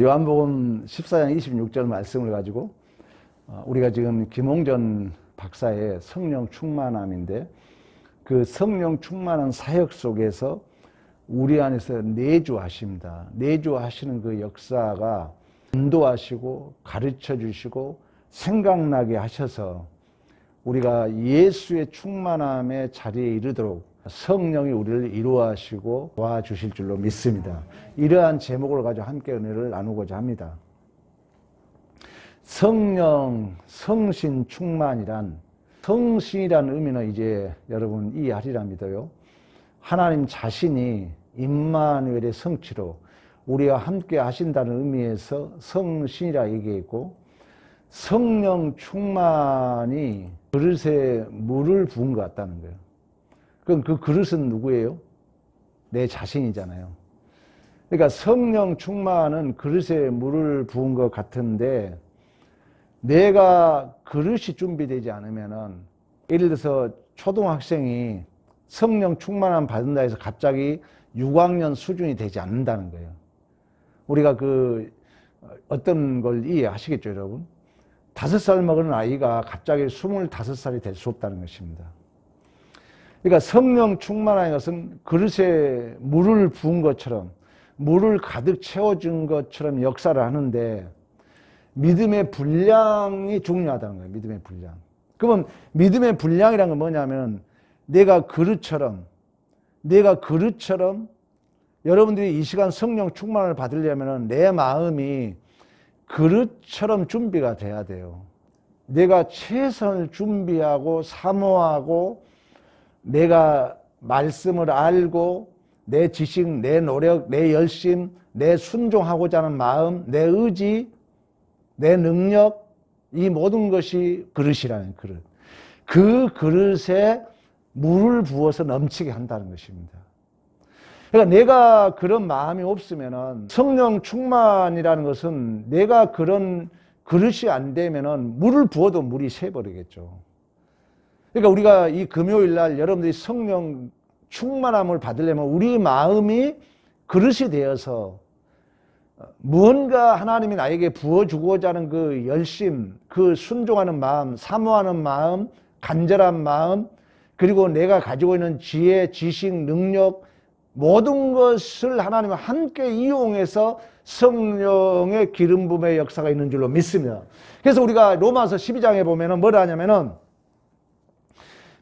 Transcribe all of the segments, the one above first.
요한복음 14장 26절 말씀을 가지고 우리가 지금 김홍전 박사의 성령 충만함인데, 그 성령 충만한 사역 속에서 우리 안에서 내주하십니다. 내주하시는 그 역사가 인도하시고 가르쳐 주시고 생각나게 하셔서 우리가 예수의 충만함의 자리에 이르도록 성령이 우리를 이루하시고 도와주실 줄로 믿습니다. 이러한 제목을 가지고 함께 은혜를 나누고자 합니다. 성령, 성신 충만이란, 성신이라는 의미는 이제 여러분 이해하리라 믿어요. 하나님 자신이 임마누엘의 성취로 우리와 함께 하신다는 의미에서 성신이라 얘기했고, 성령 충만이 그릇에 물을 부은 것 같다는 거예요. 그럼 그 그릇은 누구예요? 내 자신이잖아요. 그러니까 성령 충만은 그릇에 물을 부은 것 같은데, 내가 그릇이 준비되지 않으면은, 예를 들어서 초등학생이 성령 충만함 받는다 해서 갑자기 6학년 수준이 되지 않는다는 거예요. 우리가 어떤 걸 이해하시겠죠, 여러분? 5살 먹은 아이가 갑자기 25살이 될 수 없다는 것입니다. 그러니까 성령 충만한 것은 그릇에 물을 부은 것처럼, 물을 가득 채워준 것처럼 역사를 하는데, 믿음의 분량이 중요하다는 거예요. 믿음의 분량. 그러면 믿음의 분량이란 건 뭐냐면, 내가 그릇처럼 여러분들이 이 시간 성령 충만을 받으려면 내 마음이 그릇처럼 준비가 돼야 돼요. 내가 최선을 준비하고 사모하고, 내가 말씀을 알고, 내 지식, 내 노력, 내 열심, 내 순종하고자 하는 마음, 내 의지, 내 능력, 이 모든 것이 그릇이라는 그릇. 그 그릇에 물을 부어서 넘치게 한다는 것입니다. 그러니까 내가 그런 마음이 없으면은, 성령 충만이라는 것은 내가 그런 그릇이 안 되면은 물을 부어도 물이 새버리겠죠. 그러니까 우리가 이 금요일 날 여러분들이 성령 충만함을 받으려면 우리 마음이 그릇이 되어서 무언가 하나님이 나에게 부어주고자 하는 그 열심, 그 순종하는 마음, 사모하는 마음, 간절한 마음, 그리고 내가 가지고 있는 지혜, 지식, 능력, 모든 것을 하나님과 함께 이용해서 성령의 기름 부음의 역사가 있는 줄로 믿습니다. 그래서 우리가 로마서 12장에 보면은 뭐라 하냐면은,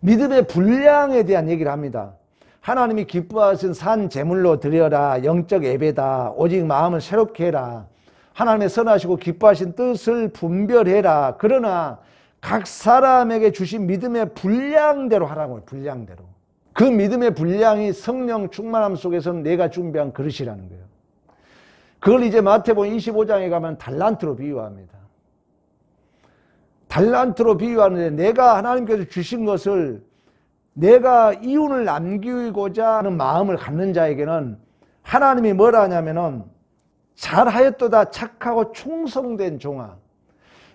믿음의 분량에 대한 얘기를 합니다. 하나님이 기뻐하신 산 제물로 드려라. 영적 예배다. 오직 마음을 새롭게 해라. 하나님의 선하시고 기뻐하신 뜻을 분별해라. 그러나 각 사람에게 주신 믿음의 분량대로 하라고요. 분량대로. 그 믿음의 분량이 성령 충만함 속에서는 내가 준비한 그릇이라는 거예요. 그걸 이제 마태복음 25장에 가면 달란트로 비유합니다. 달란트로 비유하는데, 내가 하나님께서 주신 것을 내가 이윤을 남기고자 하는 마음을 갖는 자에게는 하나님이 뭐라 하냐면은, 잘하였도다 착하고 충성된 종아,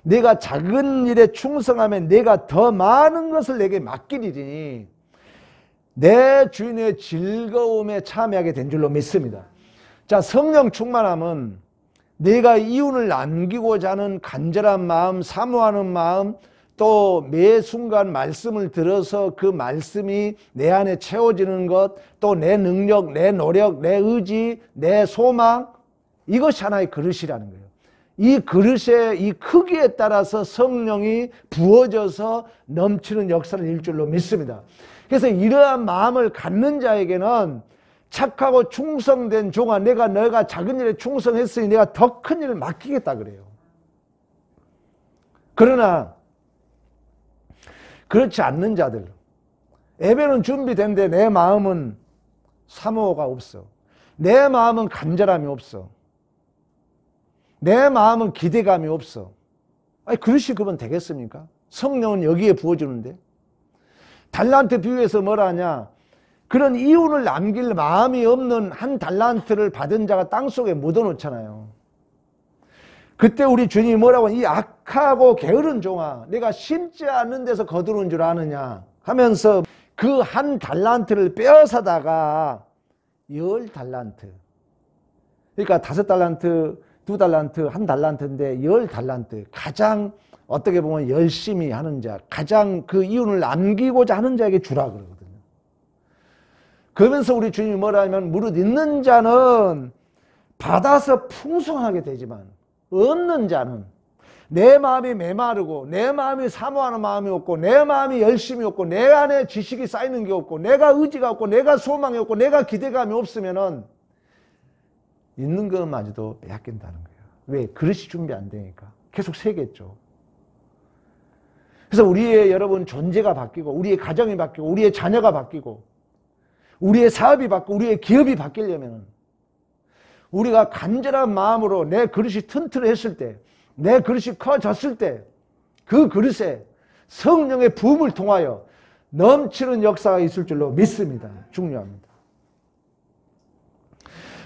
내가 작은 일에 충성하면 내가 더 많은 것을 내게 맡기리니 내 주인의 즐거움에 참여하게 된 줄로 믿습니다. 자, 성령 충만함은 내가 이윤을 남기고자 하는 간절한 마음, 사모하는 마음, 또 매 순간 말씀을 들어서 그 말씀이 내 안에 채워지는 것, 또 내 능력, 내 노력, 내 의지, 내 소망, 이것이 하나의 그릇이라는 거예요. 이 그릇의 이 크기에 따라서 성령이 부어져서 넘치는 역사를 이룰 줄로 믿습니다. 그래서 이러한 마음을 갖는 자에게는 착하고 충성된 종아, 내가 작은 일에 충성했으니 내가 더 큰 일을 맡기겠다 그래요. 그러나 그렇지 않는 자들, 예배는 준비된데 내 마음은 사모가 없어. 내 마음은 간절함이 없어. 내 마음은 기대감이 없어. 아니, 그릇이 그러면 되겠습니까? 성령은 여기에 부어주는데. 달란트 비유에서 뭐라 하냐, 그런 이윤을 남길 마음이 없는 한 달란트를 받은 자가 땅속에 묻어놓잖아요. 그때 우리 주님이 뭐라고, 이 악하고 게으른 종아, 내가 심지 않는 데서 거두는 줄 아느냐 하면서 그 한 달란트를 빼앗아다가 10달란트, 그러니까 5달란트 2달란트, 1달란트인데 10달란트, 가장 어떻게 보면 열심히 하는 자, 가장 그 이윤을 남기고자 하는 자에게 주라 그러거든요. 그러면서 우리 주님이 뭐라 하면 무릇 있는 자는 받아서 풍성하게 되지만 없는 자는 내 마음이 메마르고 내 마음이 사모하는 마음이 없고 내 마음이 열심이 없고 내 안에 지식이 쌓이는 게 없고 내가 의지가 없고 내가 소망이 없고 내가 기대감이 없으면은 있는 것마저도 빼앗긴다는 거예요. 왜? 그릇이 준비 안 되니까. 계속 세겠죠. 그래서 우리의 여러분 존재가 바뀌고 우리의 가정이 바뀌고 우리의 자녀가 바뀌고 우리의 사업이 바뀌고 우리의 기업이 바뀌려면 우리가 간절한 마음으로 내 그릇이 튼튼했을 때 내 그릇이 커졌을 때 그 그릇에 성령의 부음을 통하여 넘치는 역사가 있을 줄로 믿습니다. 중요합니다.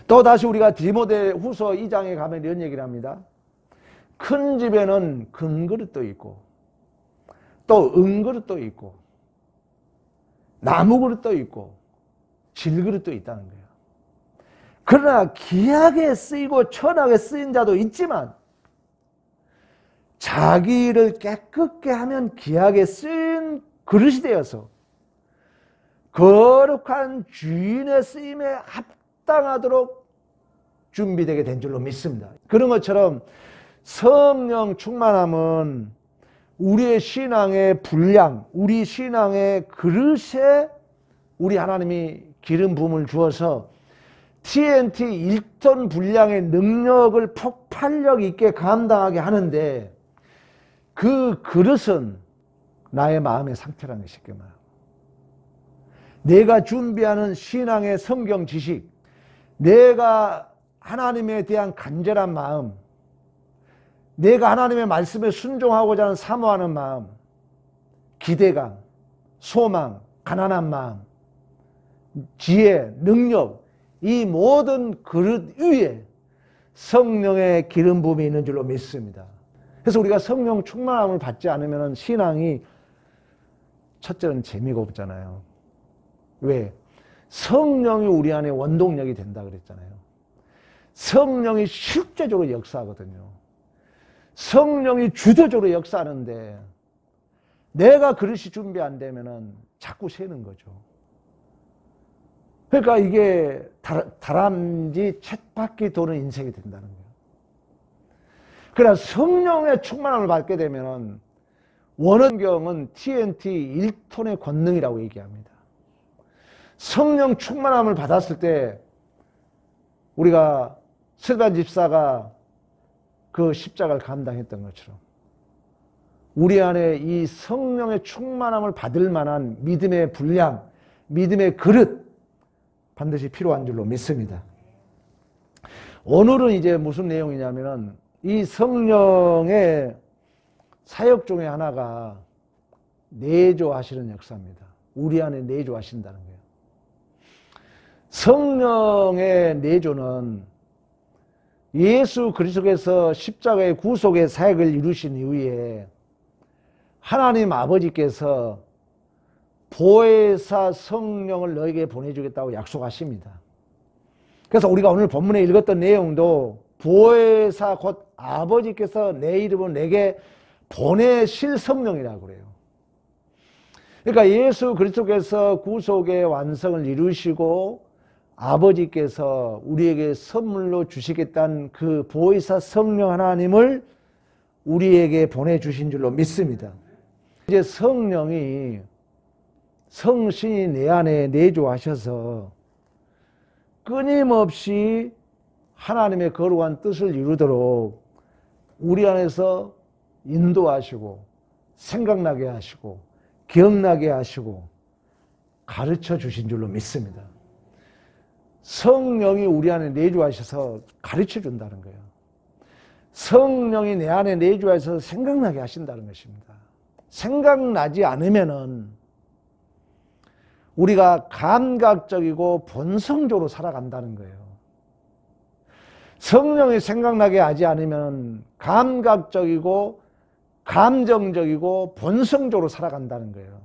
또 다시 우리가 디모데후서 2장에 가면 이런 얘기를 합니다. 큰 집에는 금그릇도 있고 또 은그릇도 있고 나무그릇도 있고 질그릇도 있다는 거예요. 그러나 귀하게 쓰이고 천하게 쓰인 자도 있지만 자기를 깨끗게 하면 귀하게 쓰인 그릇이 되어서 거룩한 주인의 쓰임에 합당하도록 준비되게 된 줄로 믿습니다. 그런 것처럼 성령 충만함은 우리의 신앙의 분량, 우리 신앙의 그릇에 우리 하나님이 기름 부음을 주어서 TNT 1톤 분량의 능력을 폭발력 있게 감당하게 하는데 그 그릇은 나의 마음의 상태라는 것이 그 말. 내가 준비하는 신앙의 성경 지식, 내가 하나님에 대한 간절한 마음, 내가 하나님의 말씀에 순종하고자 하는 사모하는 마음, 기대감, 소망, 가난한 마음, 지혜, 능력, 이 모든 그릇 위에 성령의 기름 부음이 있는 줄로 믿습니다. 그래서 우리가 성령 충만함을 받지 않으면 신앙이 첫째는 재미가 없잖아요. 왜? 성령이 우리 안에 원동력이 된다 그랬잖아요. 성령이 실제적으로 역사하거든요. 성령이 주도적으로 역사하는데 내가 그릇이 준비 안 되면 자꾸 새는 거죠. 그러니까 이게 다람쥐 쳇바퀴 도는 인생이 된다는 거예요. 그러나 성령의 충만함을 받게 되면 원어경은 TNT 1톤의 권능이라고 얘기합니다. 성령 충만함을 받았을 때 우리가 스데반 집사가 그 십자가를 감당했던 것처럼 우리 안에 이 성령의 충만함을 받을 만한 믿음의 분량, 믿음의 그릇 반드시 필요한 줄로 믿습니다. 오늘은 이제 무슨 내용이냐면은 이 성령의 사역 중에 하나가 내조하시는 역사입니다. 우리 안에 내조하신다는 거예요. 성령의 내조는 예수 그리스도께서 십자가의 구속의 사역을 이루신 이후에 하나님 아버지께서 보혜사 성령을 너에게 보내주겠다고 약속하십니다. 그래서 우리가 오늘 본문에 읽었던 내용도 보혜사 곧 아버지께서 내 이름은 내게 보내실 성령이라고 그래요. 그러니까 예수 그리스도께서 구속의 완성을 이루시고 아버지께서 우리에게 선물로 주시겠다는 그 보혜사 성령 하나님을 우리에게 보내주신 줄로 믿습니다. 이제 성령이 성신이 내 안에 내조하셔서 끊임없이 하나님의 거룩한 뜻을 이루도록 우리 안에서 인도하시고 생각나게 하시고 기억나게 하시고 가르쳐 주신 줄로 믿습니다. 성령이 우리 안에 내주하셔서 가르쳐 준다는 거예요. 성령이 내 안에 내주하셔서 생각나게 하신다는 것입니다. 생각나지 않으면은 우리가 감각적이고 본성적으로 살아간다는 거예요. 성령이 생각나게 하지 않으면 감각적이고 감정적이고 본성적으로 살아간다는 거예요.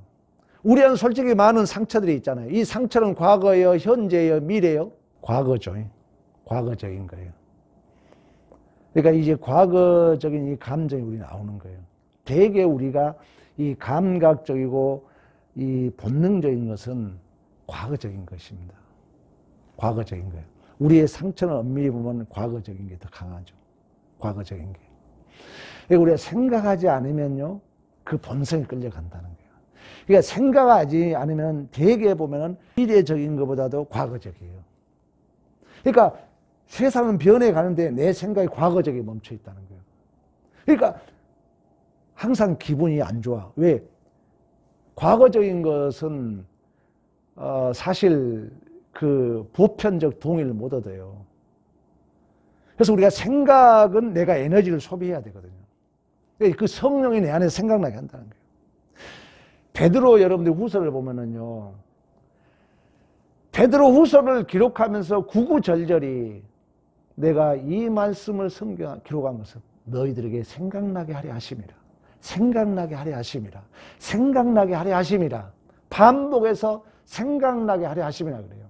우리 안에 솔직히 많은 상처들이 있잖아요. 이 상처는 과거예요, 현재예요, 미래예요? 과거죠. 과거적인 거예요. 그러니까 이제 과거적인 이 감정이 우리 나오는 거예요. 대개 우리가 이 감각적이고 이 본능적인 것은 과거적인 것입니다. 과거적인 거예요. 우리의 상처는 엄밀히 보면 과거적인 게 더 강하죠. 과거적인 게. 그러니까 우리가 생각하지 않으면요, 그 본성이 끌려간다는 거예요. 그러니까 생각하지 않으면 대개 보면은 미래적인 것보다도 과거적이에요. 그러니까 세상은 변해가는데 내 생각이 과거적에 멈춰 있다는 거예요. 그러니까 항상 기분이 안 좋아. 왜? 과거적인 것은 사실 그 보편적 동의를 못 얻어요. 그래서 우리가 생각은 내가 에너지를 소비해야 되거든요. 그 성령이 내 안에 생각나게 한다는 거예요. 베드로 여러분들 후서를 보면은요, 베드로 후서를 기록하면서 구구절절히 내가 이 말씀을 기록한 것은 너희들에게 생각나게 하려 하심이라. 생각나게 하려 하심이라. 생각나게 하려 하심이라. 반복해서 생각나게 하려 하심이라 그래요.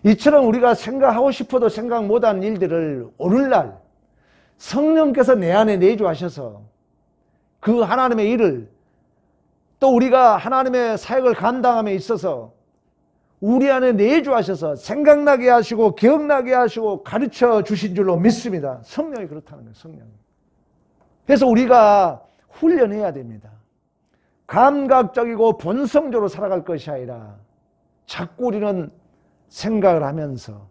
이처럼 우리가 생각하고 싶어도 생각 못한 일들을 오늘날 성령께서 내 안에 내주하셔서 그 하나님의 일을 또 우리가 하나님의 사역을 감당함에 있어서 우리 안에 내주하셔서 생각나게 하시고 기억나게 하시고 가르쳐 주신 줄로 믿습니다. 성령이 그렇다는 거예요. 성령이. 그래서 우리가 훈련해야 됩니다. 감각적이고 본성적으로 살아갈 것이 아니라 자꾸 우리는 생각을 하면서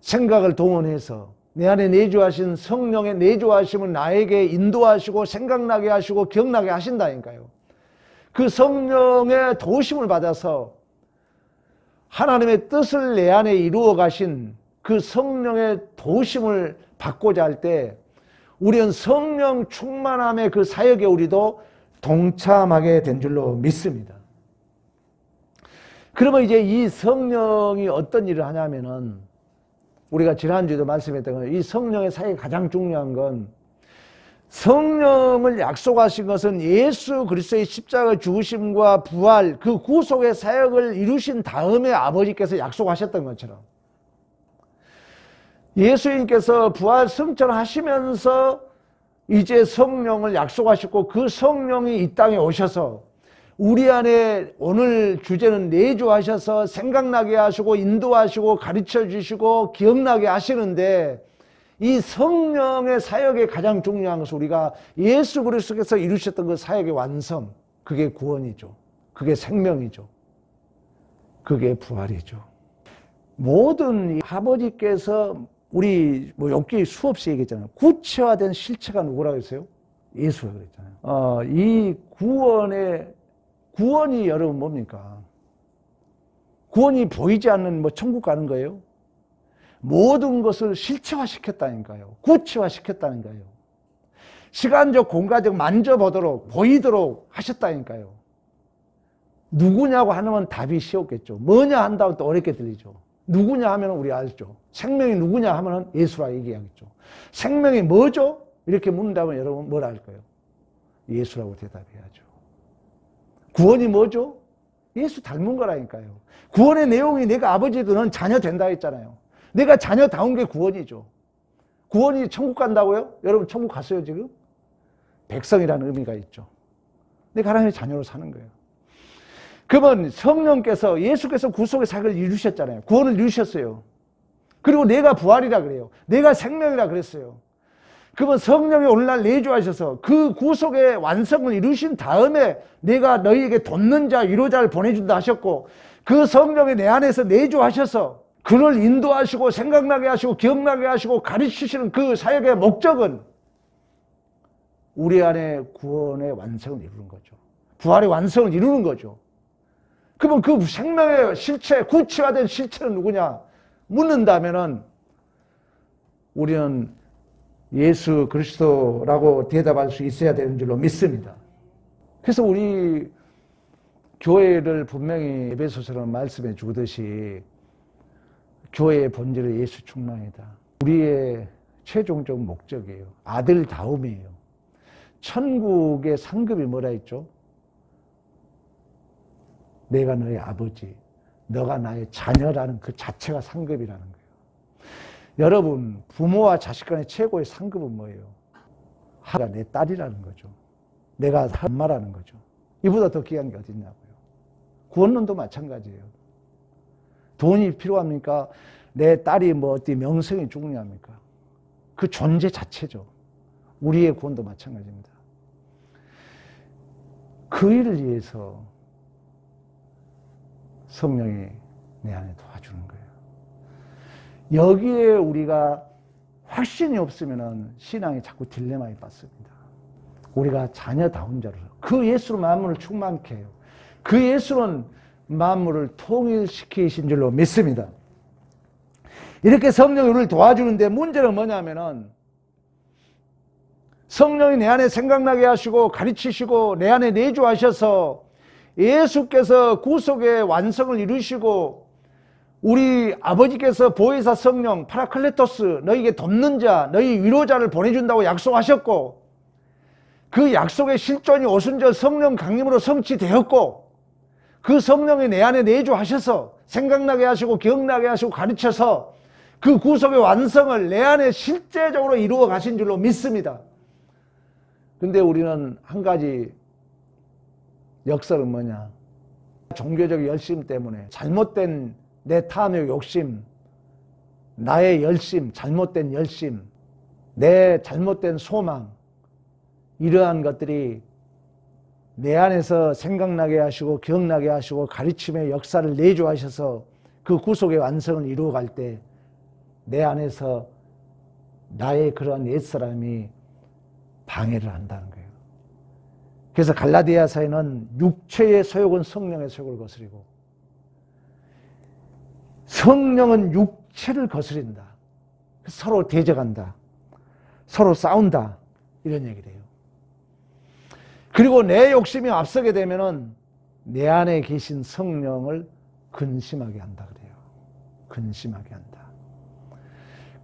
생각을 동원해서 내 안에 내주하신 성령의 내주하심은 나에게 인도하시고 생각나게 하시고 기억나게 하신다니까요. 그 성령의 도우심을 받아서 하나님의 뜻을 내 안에 이루어 가신 그 성령의 도우심을 받고자 할 때 우리는 성령 충만함의 그 사역에 우리도 동참하게 된 줄로 믿습니다. 그러면 이제 이 성령이 어떤 일을 하냐면은 우리가 지난주에도 말씀했던 건 이 성령의 사역이 가장 중요한 건 성령을 약속하신 것은 예수 그리스도의 십자가 죽으심과 부활 그 구속의 사역을 이루신 다음에 아버지께서 약속하셨던 것처럼 예수님께서 부활 승천하시면서 이제 성령을 약속하셨고 그 성령이 이 땅에 오셔서 우리 안에 오늘 주제는 내주하셔서 생각나게 하시고 인도하시고 가르쳐 주시고 기억나게 하시는데 이 성령의 사역의 가장 중요한 것은 우리가 예수 그리스도께서 이루셨던 그 사역의 완성, 그게 구원이죠. 그게 생명이죠. 그게 부활이죠. 모든 아버지께서 우리 욥기 수없이 얘기했잖아요. 구체화된 실체가 누구라고 했어요? 예수라고 그랬잖아요. 이 구원이 여러분 뭡니까? 구원이 보이지 않는 천국 가는 거예요? 모든 것을 실체화시켰다니까요. 구체화시켰다는 거예요. 시간적, 공간적 만져보도록 보이도록 하셨다니까요. 누구냐고 하면 답이 쉬웠겠죠. 뭐냐 한다면 또 어렵게 들리죠. 누구냐 하면 우리 알죠. 생명이 누구냐 하면 예수라 얘기하겠죠. 생명이 뭐죠? 이렇게 묻는다면 여러분 뭐라 할까요? 예수라고 대답해야죠. 구원이 뭐죠? 예수 닮은 거라니까요. 구원의 내용이 내가 아버지도 넌 자녀 된다 했잖아요. 내가 자녀다운 게 구원이죠. 구원이 천국 간다고요? 여러분 천국 갔어요 지금? 백성이라는 의미가 있죠. 내가 하나님의 자녀로 사는 거예요. 그러면 성령께서 예수께서 구속의 사역을 이루셨잖아요. 구원을 이루셨어요. 그리고 내가 부활이라 그래요. 내가 생명이라 그랬어요. 그러면 성령이 오늘날 내주하셔서 그 구속의 완성을 이루신 다음에 내가 너희에게 돕는 자, 위로자를 보내준다 하셨고 그 성령이 내 안에서 내주하셔서 그를 인도하시고 생각나게 하시고 기억나게 하시고 가르치시는 그 사역의 목적은 우리 안에 구원의 완성을 이루는 거죠. 부활의 완성을 이루는 거죠. 그러면 그 생명의 실체, 구체화된 실체는 누구냐? 묻는다면은 우리는 예수 그리스도라고 대답할 수 있어야 되는 줄로 믿습니다. 그래서 우리 교회를 분명히 에베소서는 말씀해 주듯이 교회의 본질은 예수 충만이다. 우리의 최종적 목적이에요. 아들다움이에요. 천국의 상급이 뭐라 했죠? 내가 너의 아버지, 너가 나의 자녀라는 그 자체가 상급이라는 거예요. 여러분, 부모와 자식 간의 최고의 상급은 뭐예요? 하가 내 딸이라는 거죠. 내가 엄마라는 거죠. 이보다 더 귀한 게 어딨냐고요. 구원론도 마찬가지예요. 돈이 필요합니까? 내 딸이 뭐 어디 명성이 중요합니까? 그 존재 자체죠. 우리의 구원도 마찬가지입니다. 그 일을 위해서 성령이 내 안에 도와주는 거예요. 여기에 우리가 확신이 없으면 신앙이 자꾸 딜레마에 빠집니다. 우리가 자녀다운 자로서 그 예수로 만물을 충만케 해요. 그 예수는 만물을 통일시키신 줄로 믿습니다. 이렇게 성령이 우리를 도와주는데 문제는 뭐냐면은 성령이 내 안에 생각나게 하시고 가르치시고 내 안에 내주하셔서 예수께서 구속의 완성을 이루시고 우리 아버지께서 보혜사 성령 파라클레토스 너희에게 돕는 자 너희 위로자를 보내준다고 약속하셨고 그 약속의 실존이 오순절 성령 강림으로 성취되었고 그 성령이 내 안에 내주하셔서 생각나게 하시고 기억나게 하시고 가르쳐서 그 구속의 완성을 내 안에 실제적으로 이루어 가신 줄로 믿습니다. 근데 우리는 한 가지 역설은 뭐냐? 종교적 열심 때문에 잘못된 내 탐욕 욕심, 나의 열심, 잘못된 열심, 내 잘못된 소망 이러한 것들이 내 안에서 생각나게 하시고 기억나게 하시고 가르침의 역사를 내주하셔서 그 구속의 완성을 이루어갈 때 내 안에서 나의 그러한 옛사람이 방해를 한다는 거예요. 그래서 갈라디아서에는 육체의 소욕은 성령의 소욕을 거스리고 성령은 육체를 거스린다. 서로 대적한다. 서로 싸운다. 이런 얘기를 해요. 그리고 내 욕심이 앞서게 되면은 내 안에 계신 성령을 근심하게 한다 그래요. 근심하게 한다.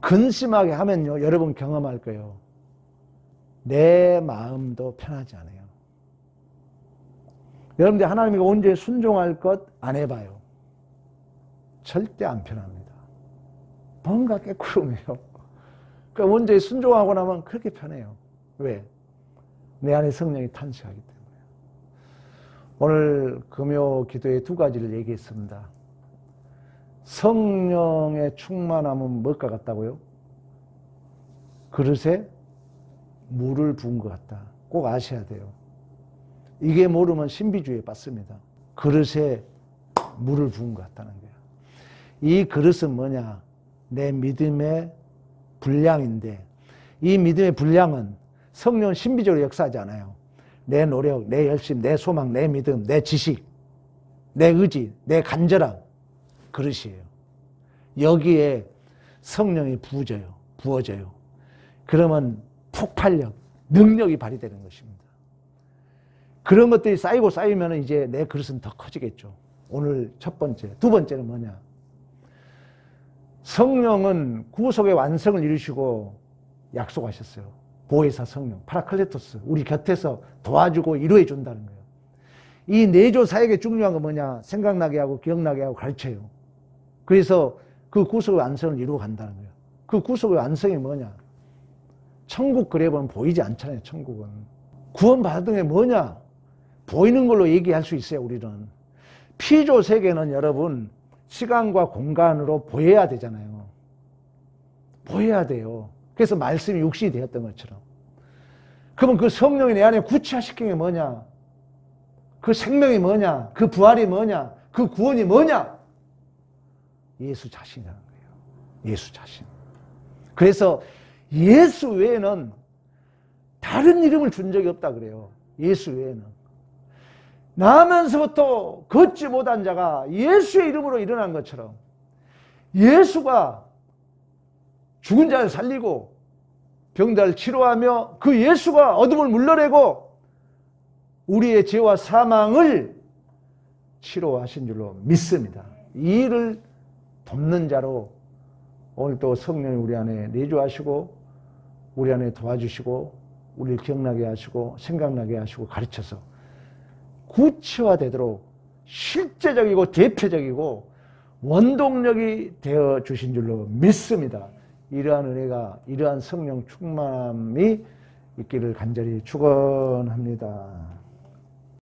근심하게 하면요, 여러분 경험할 거예요. 내 마음도 편하지 않아요. 여러분들 하나님이 온전히 순종할 것 안 해봐요. 절대 안 편합니다. 뭔가 깨꾸름해요. 그러니까 온전히 순종하고 나면 그렇게 편해요. 왜? 내 안에 성령이 탄식하기 때문에. 오늘 금요 기도에 두 가지를 얘기했습니다. 성령의 충만함은 뭘까 같다고요? 그릇에 물을 부은 것 같다. 꼭 아셔야 돼요. 이게 모르면 신비주의에 빠집니다. 그릇에 물을 부은 것 같다는 거예요. 이 그릇은 뭐냐? 내 믿음의 분량인데 이 믿음의 분량은 성령은 신비적으로 역사하지 않아요. 내 노력, 내 열심, 내 소망, 내 믿음, 내 지식, 내 의지, 내 간절함 그릇이에요. 여기에 성령이 부어져요. 그러면 폭발력, 능력이 발휘되는 것입니다. 그런 것들이 쌓이고 쌓이면 이제 내 그릇은 더 커지겠죠. 오늘 첫 번째. 두 번째는 뭐냐? 성령은 구속의 완성을 이루시고 약속하셨어요. 보혜사 성령, 파라클레토스, 우리 곁에서 도와주고 이루어 준다는 거예요. 이 내조 사역의 중요한 건 뭐냐? 생각나게 하고 기억나게 하고 가르쳐요. 그래서 그 구속의 완성을 이루어 간다는 거예요. 그 구속의 완성이 뭐냐? 천국 그래 보면 보이지 않잖아요. 천국은. 구원받은 게 뭐냐? 보이는 걸로 얘기할 수 있어요. 우리는. 피조 세계는 여러분 시간과 공간으로 보여야 되잖아요. 보여야 돼요. 그래서 말씀이 육신이 되었던 것처럼. 그러면 그 성령이 내 안에 구체화시킨 게 뭐냐? 그 생명이 뭐냐? 그 부활이 뭐냐? 그 구원이 뭐냐? 예수 자신이라는 거예요. 예수 자신. 그래서 예수 외에는 다른 이름을 준 적이 없다 그래요. 예수 외에는. 나면서부터 걷지 못한 자가 예수의 이름으로 일어난 것처럼 예수가 죽은 자를 살리고 병자를 치료하며 그 예수가 어둠을 물러내고 우리의 죄와 사망을 치료하신 줄로 믿습니다. 이 일을 돕는 자로 오늘 또 성령이 우리 안에 내주하시고 우리 안에 도와주시고 우리를 기억나게 하시고 생각나게 하시고 가르쳐서 구체화되도록 실제적이고 대표적이고 원동력이 되어 주신 줄로 믿습니다. 이러한 은혜가, 이러한 성령 충만함이 있기를 간절히 축원합니다.